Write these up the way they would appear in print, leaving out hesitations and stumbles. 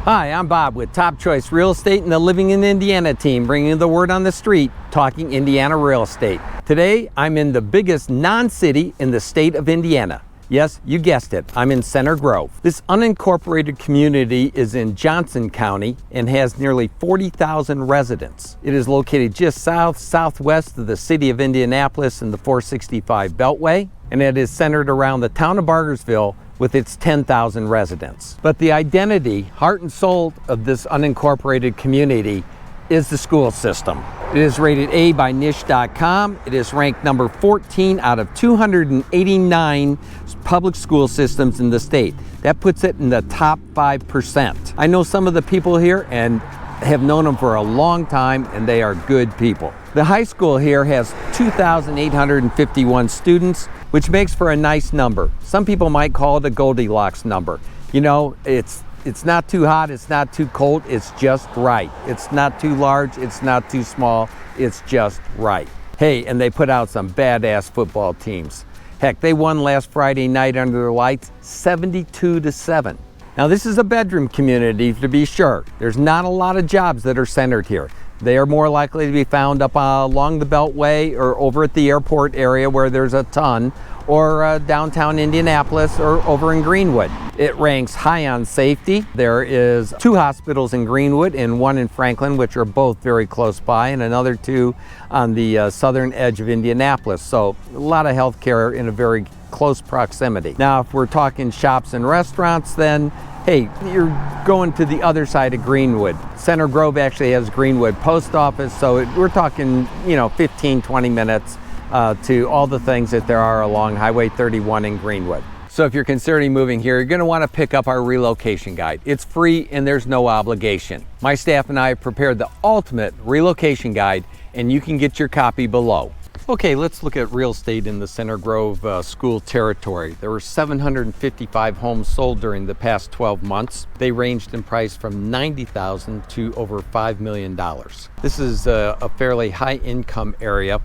Hi, I'm Bob with Top Choice Real Estate and the Living in Indiana team, bringing you the word on the street, talking Indiana real estate. Today, I'm in the biggest non-city in the state of Indiana. Yes, you guessed it, I'm in Center Grove. This unincorporated community is in Johnson County and has nearly 40,000 residents. It is located just southwest of the city of Indianapolis in the 465 Beltway, and it is centered around the town of Bargersville with its 10,000 residents. But the identity, heart and soul of this unincorporated community is the school system. It is rated A by niche.com. It is ranked number 14 out of 289 public school systems in the state. That puts it in the top 5%. I know some of the people here and have known them for a long time, and they are good people. The high school here has 2,851 students, which makes for a nice number. Some people might call it a Goldilocks number. You know, it's not too hot, it's not too cold, it's just right. It's not too large, it's not too small, it's just right. Hey, and they put out some badass football teams. Heck, they won last Friday night under the lights, 72-7. Now this is a bedroom community, to be sure. There's not a lot of jobs that are centered here. They are more likely to be found up along the Beltway or over at the airport area where there's a ton, or downtown Indianapolis or over in Greenwood. It ranks high on safety. There is 2 hospitals in Greenwood and 1 in Franklin, which are both very close by, and another 2 on the southern edge of Indianapolis. So a lot of health care in a very close proximity. Now, if we're talking shops and restaurants, then hey, you're going to the other side of Greenwood. Center Grove actually has Greenwood Post Office, so we're talking, 15, 20 minutes to all the things that there are along Highway 31 in Greenwood. So if you're considering moving here, you're going to want to pick up our relocation guide. It's free and there's no obligation. My staff and I have prepared the ultimate relocation guide, and you can get your copy below. Okay, let's look at real estate in the Center Grove school territory. There were 755 homes sold during the past 12 months. They ranged in price from $90,000 to over $5 million. This is a fairly high income area.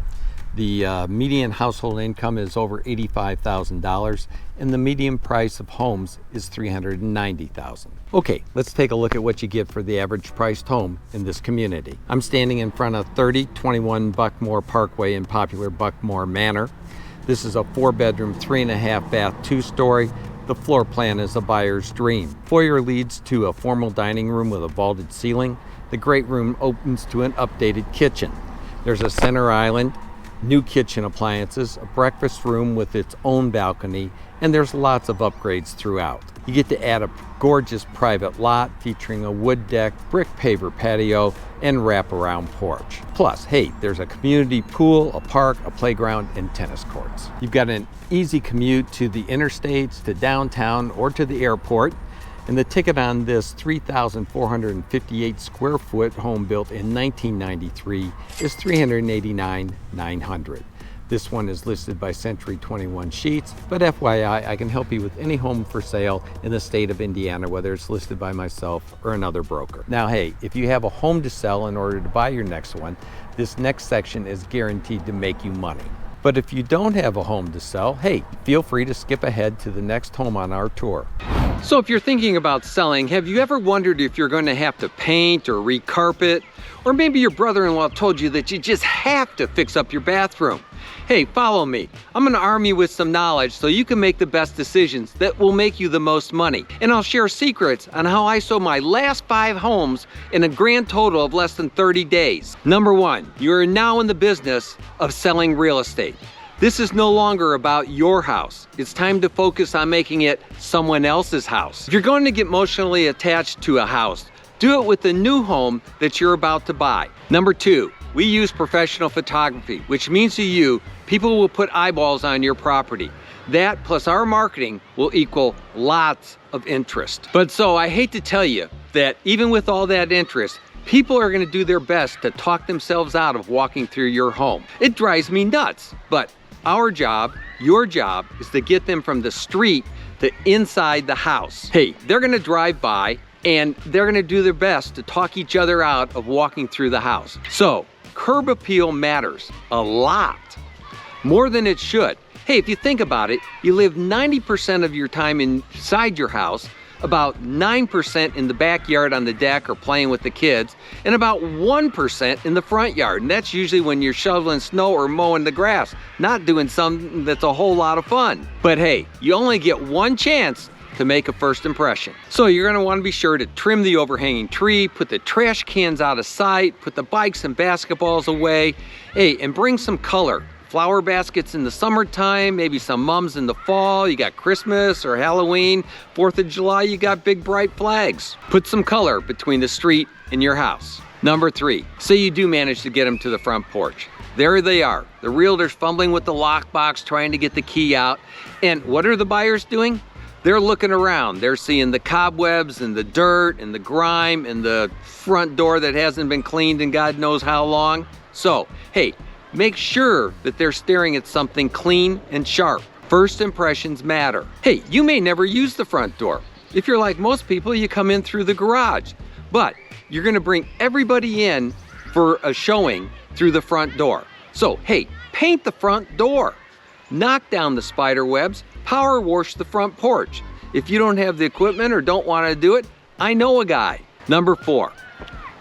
The median household income is over $85,000, and the median price of homes is $390,000. Okay, let's take a look at what you get for the average priced home in this community. I'm standing in front of 3021 Buckmore Parkway in popular Buckmore Manor. This is a 4-bedroom, 3.5 bath, 2-story. The floor plan is a buyer's dream. Foyer leads to a formal dining room with a vaulted ceiling. The great room opens to an updated kitchen. There's a center island, new kitchen appliances, a breakfast room with its own balcony, and there's lots of upgrades throughout. You get to add a gorgeous private lot featuring a wood deck, brick paver patio, and wraparound porch. Plus, hey, there's a community pool, a park, a playground, and tennis courts. You've got an easy commute to the interstates, to downtown, or to the airport. And the ticket on this 3,458 square foot home built in 1993 is $389,900. This one is listed by Century 21 Sheets, but FYI, I can help you with any home for sale in the state of Indiana, whether it's listed by myself or another broker. Now, hey, if you have a home to sell in order to buy your next one, this next section is guaranteed to make you money. But if you don't have a home to sell, hey, feel free to skip ahead to the next home on our tour. So if you're thinking about selling, have you ever wondered if you're going to have to paint or recarpet? Or maybe your brother-in-law told you that you just have to fix up your bathroom. Hey, follow me. I'm going to arm you with some knowledge so you can make the best decisions that will make you the most money. And I'll share secrets on how I sold my last 5 homes in a grand total of less than 30 days. Number 1, you are now in the business of selling real estate. This is no longer about your house. It's time to focus on making it someone else's house. If you're going to get emotionally attached to a house, do it with the new home that you're about to buy. Number 2, we use professional photography, which means to you, people will put eyeballs on your property. That plus our marketing will equal lots of interest. But so I hate to tell you that even with all that interest, people are going to do their best to talk themselves out of walking through your home. It drives me nuts, but our job, your job, is to get them from the street to inside the house. Hey, they're going to drive by and they're going to do their best to talk each other out of walking through the house. So curb appeal matters a lot, more than it should. Hey, if you think about it, you live 90% of your time inside your house, about 9% in the backyard on the deck or playing with the kids, and about 1% in the front yard. And that's usually when you're shoveling snow or mowing the grass, not doing something that's a whole lot of fun. But hey, you only get one chance to make a first impression. So you're gonna wanna be sure to trim the overhanging tree, put the trash cans out of sight, put the bikes and basketballs away. Hey, and bring some color. Flower baskets in the summertime, maybe some mums in the fall. You got Christmas or Halloween, 4th of July, you got big bright flags. Put some color between the street and your house. Number 3, say you do manage to get them to the front porch. There they are. The realtor's fumbling with the lockbox, trying to get the key out. And what are the buyers doing? They're looking around. They're seeing the cobwebs and the dirt and the grime and the front door that hasn't been cleaned in God knows how long. So, hey, make sure that they're staring at something clean and sharp. First impressions matter. Hey, you may never use the front door. If you're like most people, you come in through the garage. But you're gonna bring everybody in for a showing through the front door. So, hey, paint the front door. Knock down the spider webs, power wash the front porch. If you don't have the equipment or don't want to do it, I know a guy. Number 4,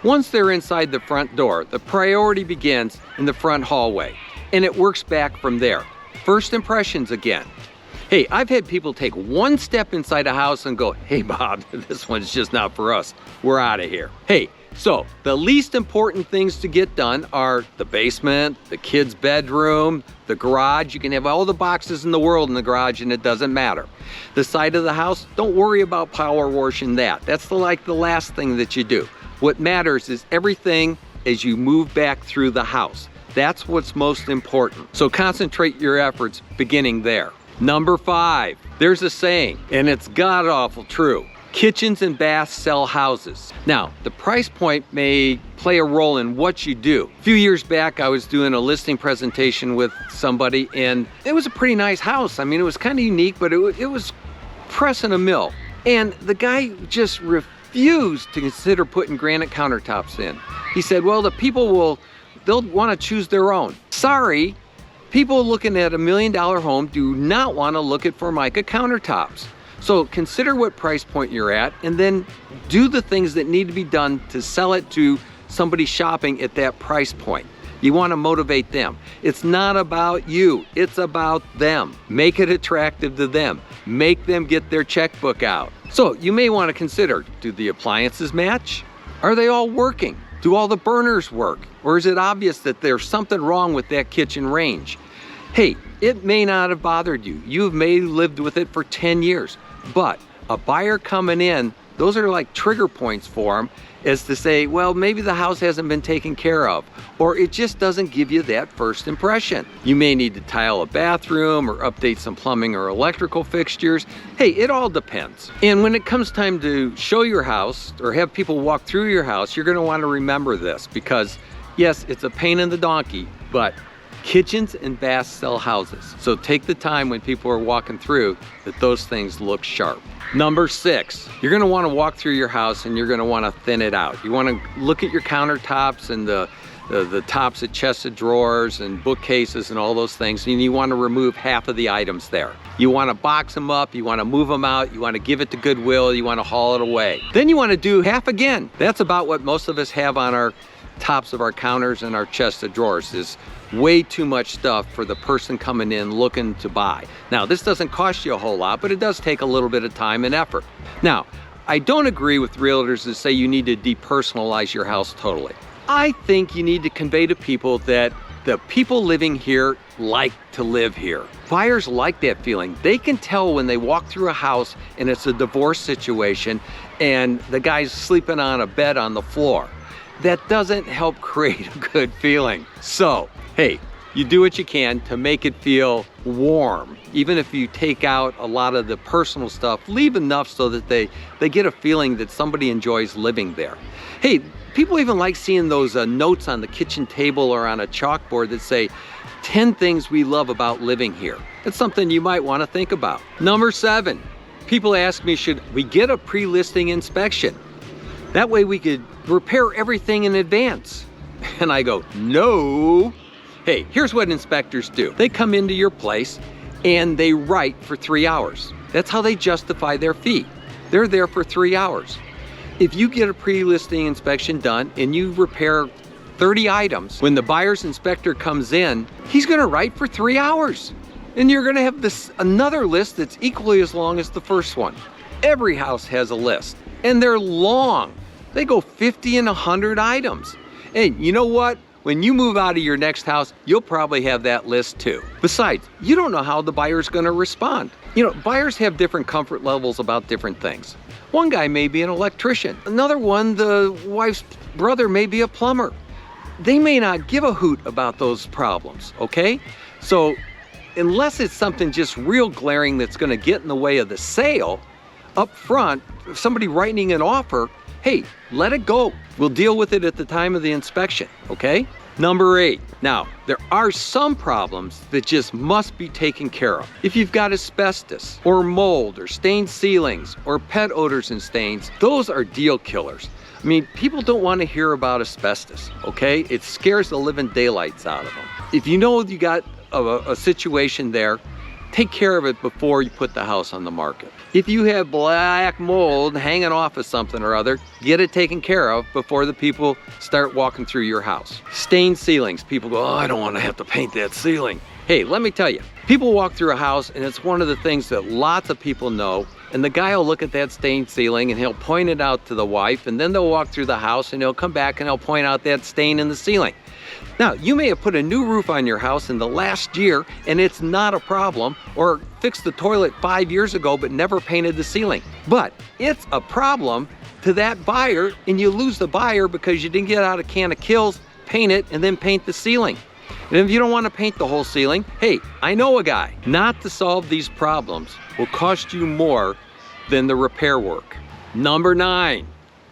once they're inside the front door, the priority begins in the front hallway, and it works back from there. First impressions again. Hey, I've had people take one step inside a house and go, hey Bob, this one's just not for us. We're out of here. Hey, so the least important things to get done are the basement, the kids' bedroom, the garage. You can have all the boxes in the world in the garage and it doesn't matter. The side of the house, don't worry about power washing that. That's like the last thing that you do. What matters is everything as you move back through the house. That's what's most important. So concentrate your efforts beginning there. Number 5, there's a saying, and it's god-awful true. Kitchens and baths sell houses. Now, the price point may play a role in what you do. A few years back, I was doing a listing presentation with somebody, and it was a pretty nice house. I mean, it was kind of unique, but it was pressing a mill. And the guy just refused to consider putting granite countertops in. He said, well, the people they'll want to choose their own. Sorry, people looking at $1 million home do not want to look at Formica countertops. So consider what price point you're at and then do the things that need to be done to sell it to somebody shopping at that price point. You want to motivate them. It's not about you, it's about them. Make it attractive to them. Make them get their checkbook out. So you may want to consider, do the appliances match? Are they all working? Do all the burners work? Or is it obvious that there's something wrong with that kitchen range? Hey, it may not have bothered you. You may have lived with it for 10 years. But a buyer coming in, those are like trigger points for them, as to say, well, maybe the house hasn't been taken care of, or it just doesn't give you that first impression. You may need to tile a bathroom or update some plumbing or electrical fixtures. Hey, it all depends. And when it comes time to show your house or have people walk through your house, you're gonna want to remember this because yes, it's a pain in the donkey, but kitchens and baths sell houses. So take the time when people are walking through that those things look sharp. Number 6, you're gonna wanna walk through your house and you're gonna wanna thin it out. You wanna look at your countertops and the tops of chests of drawers and bookcases and all those things, and you wanna remove half of the items there. You wanna box them up, you wanna move them out, you wanna give it to Goodwill, you wanna haul it away. Then you wanna do half again. That's about what most of us have on our tops of our counters and our chest of drawers is way too much stuff for the person coming in looking to buy. Now, this doesn't cost you a whole lot, but it does take a little bit of time and effort. Now, I don't agree with realtors that say you need to depersonalize your house totally. I think you need to convey to people that the people living here like to live here. Buyers like that feeling. They can tell when they walk through a house and it's a divorce situation and the guy's sleeping on a bed on the floor. That doesn't help create a good feeling. So, hey, you do what you can to make it feel warm. Even if you take out a lot of the personal stuff, leave enough so that they get a feeling that somebody enjoys living there. Hey, people even like seeing those notes on the kitchen table or on a chalkboard that say, 10 things we love about living here. That's something you might want to think about. Number 7, people ask me, should we get a pre-listing inspection? That way we could repair everything in advance. And I go, no. Hey, here's what inspectors do. They come into your place and they write for 3 hours. That's how they justify their fee. they're there for 3 hours. If you get a pre-listing inspection done and you repair 30 items, when the buyer's inspector comes in, he's gonna write for 3 hours. And you're gonna have another list that's equally as long as the first one. Every house has a list, and they're long. They go 50 and 100 items. And you know what? When you move out of your next house, you'll probably have that list too. Besides, you don't know how the buyer's gonna respond. You know, buyers have different comfort levels about different things. One guy may be an electrician. Another one, the wife's brother may be a plumber. They may not give a hoot about those problems, okay? So unless it's something just real glaring that's gonna get in the way of the sale, up front, if somebody writing an offer, hey, let it go. We'll deal with it at the time of the inspection, okay? Number 8, now, there are some problems that just must be taken care of. If you've got asbestos, or mold, or stained ceilings, or pet odors and stains, those are deal killers. I mean, people don't want to hear about asbestos, okay? It scares the living daylights out of them. If you know you got a situation there, take care of it before you put the house on the market. If you have black mold hanging off of something or other, get it taken care of before the people start walking through your house. Stained ceilings, people go, oh, I don't want to have to paint that ceiling. Hey, let me tell you, people walk through a house and it's one of the things that lots of people know, and the guy will look at that stained ceiling and he'll point it out to the wife, and then they'll walk through the house and he'll come back and he'll point out that stain in the ceiling. Now, you may have put a new roof on your house in the last year and it's not a problem, or fixed the toilet 5 years ago but never painted the ceiling. But it's a problem to that buyer, and you lose the buyer because you didn't get out a can of Kills, paint it, and then paint the ceiling. And if you don't want to paint the whole ceiling, hey, I know a guy. Not to solve these problems will cost you more than the repair work. Number 9,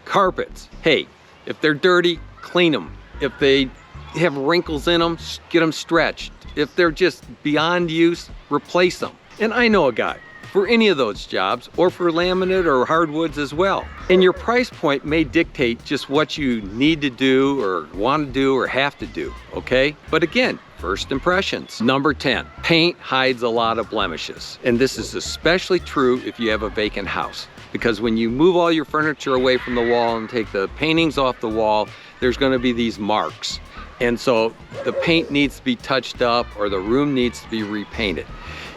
carpets. Hey, if they're dirty, clean them. If they have wrinkles in them, get them stretched. If they're just beyond use, replace them. And I know a guy for any of those jobs, or for laminate or hardwoods as well. And your price point may dictate just what you need to do or want to do or have to do, okay? But again, first impressions. Number 10, paint hides a lot of blemishes. And this is especially true if you have a vacant house, because when you move all your furniture away from the wall and take the paintings off the wall, there's gonna be these marks. And so the paint needs to be touched up, or the room needs to be repainted.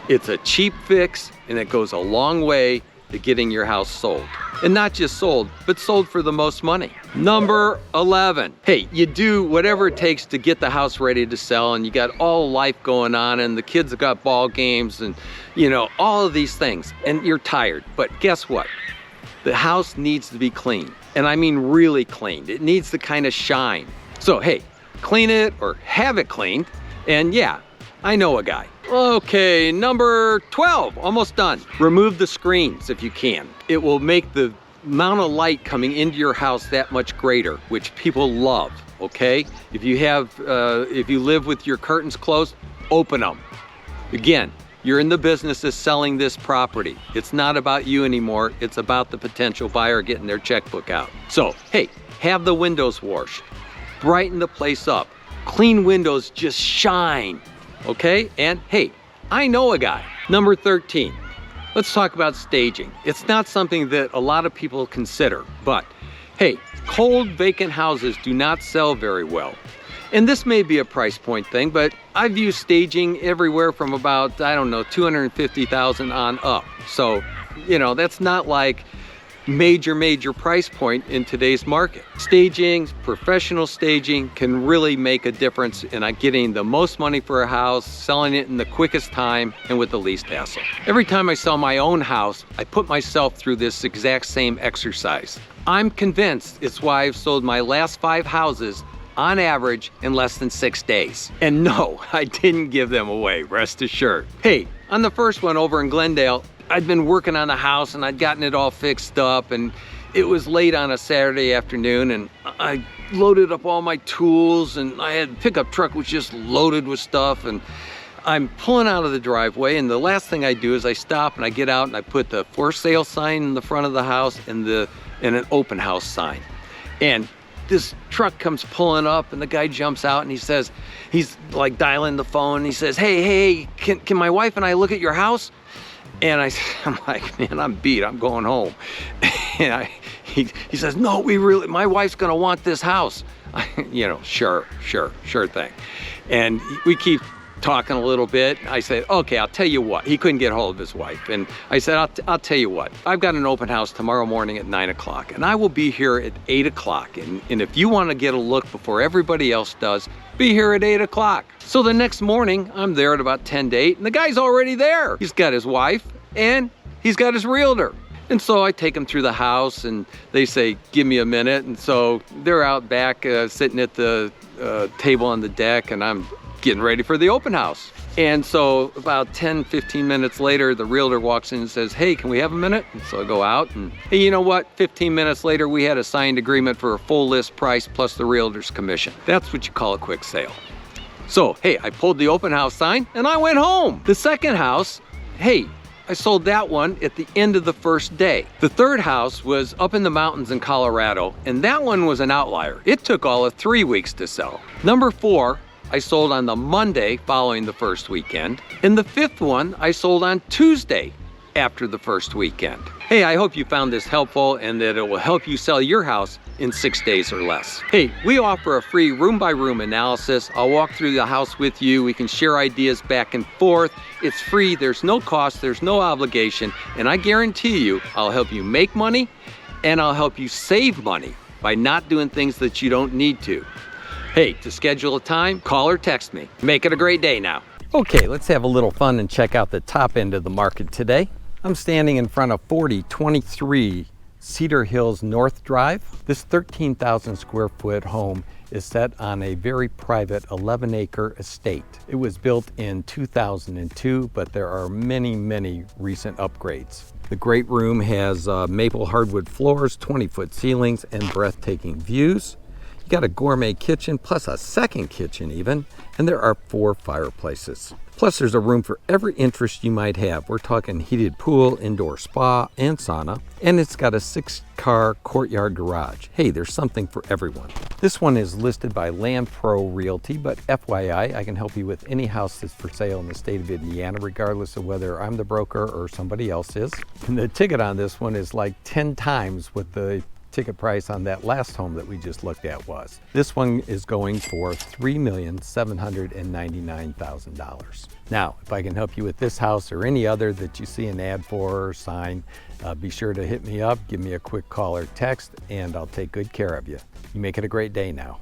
It's a cheap fix, and it goes a long way to getting your house sold. And not just sold, but sold for the most money. Number 11, hey, you do whatever it takes to get the house ready to sell, and you got all life going on, and the kids have got ball games, and you know, all of these things, and you're tired. But guess what? The house needs to be clean, and I mean really cleaned. It needs to kind of shine. So hey, clean it or have it cleaned, and yeah, I know a guy. Okay, number 12, almost done. Remove the screens if you can. It will make the amount of light coming into your house that much greater, which people love, okay? If you live with your curtains closed, open them. Again, you're in the business of selling this property. It's not about you anymore. It's about the potential buyer getting their checkbook out. So, hey, have the windows washed. Brighten the place up. Clean windows just shine, okay? And hey, I know a guy. Number 13, let's talk about staging. It's not something that a lot of people consider, but hey, cold vacant houses do not sell very well. And this may be a price point thing, but I've used staging everywhere from about, I don't know, $250,000 on up. So, you know, that's not like major price point in today's market. Staging, professional staging, can really make a difference in getting the most money for a house, selling it in the quickest time, and with the least hassle. Every time I sell my own house, I put myself through this exact same exercise. I'm convinced it's why I've sold my last 5 houses on average in less than 6 days. And no, I didn't give them away, rest assured. Hey, on the first one over in Glendale, I'd been working on the house and I'd gotten it all fixed up, and it was late on a Saturday afternoon, and I loaded up all my tools, and I had a pickup truck was just loaded with stuff, and I'm pulling out of the driveway, and the last thing I do is I stop and I get out and I put the for sale sign in the front of the house and an open house sign. And this truck comes pulling up, and the guy jumps out and he says, he's like dialing the phone, and he says, hey, can my wife and I look at your house? And I'm like, man, I'm beat, I'm going home. And he says, no, my wife's gonna want this house. You know, sure thing. And we keep talking a little bit. I said, okay, I'll tell you what. He couldn't get hold of his wife. And I said, I'll tell you what. I've got an open house tomorrow morning at 9 o'clock, and I will be here at 8 o'clock. And if you want to get a look before everybody else does, be here at 8 o'clock. So the next morning, I'm there at about 10 to 8, and the guy's already there. He's got his wife, and he's got his realtor. And so I take them through the house, and they say, give me a minute. And so they're out back sitting at the table on the deck, and I'm getting ready for the open house. And so about 10-15 minutes later, the realtor walks in and says, hey, can we have a minute? And so I go out, and hey, you know what? 15 minutes later, we had a signed agreement for a full list price plus the realtor's commission. That's what you call a quick sale. So, hey, I pulled the open house sign and I went home. The second house, hey, I sold that one at the end of the first day. The third house was up in the mountains in Colorado, and that one was an outlier. It took all of 3 weeks to sell. Number 4, I sold on the Monday following the first weekend. And the 5th one, I sold on Tuesday after the first weekend. Hey, I hope you found this helpful and that it will help you sell your house in 6 days or less. Hey, we offer a free room-by-room analysis. I'll walk through the house with you. We can share ideas back and forth. It's free, there's no cost, there's no obligation, and I guarantee you, I'll help you make money and I'll help you save money by not doing things that you don't need to. Hey, to schedule a time, call or text me. Make it a great day now. Okay, let's have a little fun and check out the top end of the market today. I'm standing in front of 4023 Cedar Hills North Drive. This 13,000 square foot home is set on a very private 11-acre estate. It was built in 2002, but there are many recent upgrades. The great room has maple hardwood floors, 20-foot ceilings, and breathtaking views. You got a gourmet kitchen, plus a second kitchen even, and there are 4 fireplaces. Plus there's a room for every interest you might have. We're talking heated pool, indoor spa, and sauna, and it's got a 6-car courtyard garage. Hey, there's something for everyone. This one is listed by Land Pro Realty, but FYI, I can help you with any house that's for sale in the state of Indiana, regardless of whether I'm the broker or somebody else is. And the ticket on this one is like 10 times what the ticket price on that last home that we just looked at was. This one is going for $3,799,000. Now, if I can help you with this house or any other that you see an ad for or sign, be sure to hit me up, give me a quick call or text, and I'll take good care of you. You make it a great day now.